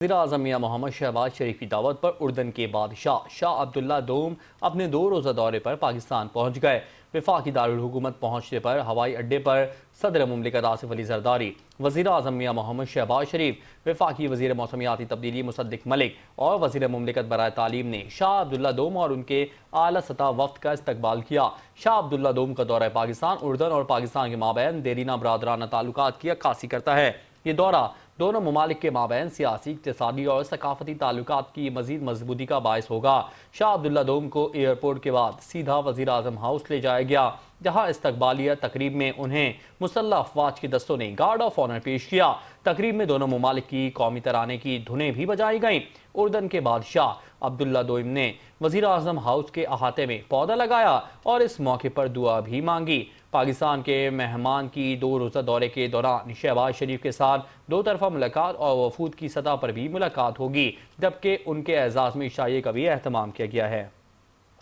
वज़ीर-ए-आज़म मियां मोहम्मद शहबाज शरीफ की दावत पर उर्दन के बादशाह शाह अब्दुल्ला दोम अपने 2 रोज़ा दौरे पर पाकिस्तान पहुँच गए। वफाकी दारुल हुकूमत पहुँचने पर हवाई अड्डे पर सदर मुमलिकत आसिफ अली जरदारी, वज़ीर-ए-आज़म मियां मोहम्मद शहबाज शरीफ, वफाकी वज़ीर मौसमियाती तब्दीली मुसद्दिक मलिक और वज़ीर मुमलिकत बराए तालीम ने शाह अब्दुल्ला दोम और उनके आला सतह वफ़द का इस्तकबाल किया। शाह अब्दुल्ला दोम का दौरा पाकिस्तान उर्दन और पाकिस्तान के माबैन देरीना बरादराना ताल्लुकात की अक्कासी करता है। ये दौरा दोनों ममालिक के माबैन सियासी, इक़्तिसादी और सकाफती ताल्लुकात की मज़ीद मजबूती का बायस होगा। शाह अब्दुल्ला दोम को एयरपोर्ट के बाद सीधा वज़ीर आज़म हाउस ले जाया गया, जहाँ इस्तकबालिया तकरीब में उन्हें मुसल्लह अफवाज के दस्तों ने गार्ड ऑफ ऑनर पेश किया। तकरीब में दोनों ममालिक की कौमी तराने की धुनें भी बजाई गईं। उर्दन के बादशाह अब्दुल्ला दोम ने वज़ीर आज़म हाउस के अहाते में पौधा लगाया और इस मौके पर दुआ भी मांगी। पाकिस्तान के मेहमान की 2 रोज़ा दौरे के दौरान शहबाज शरीफ के साथ 2 तरफ़ा मुलाकात और वफूद की सतह पर भी मुलाकात होगी, जबकि उनके एजाज़ में इशाइये का भी एहतमाम किया गया है।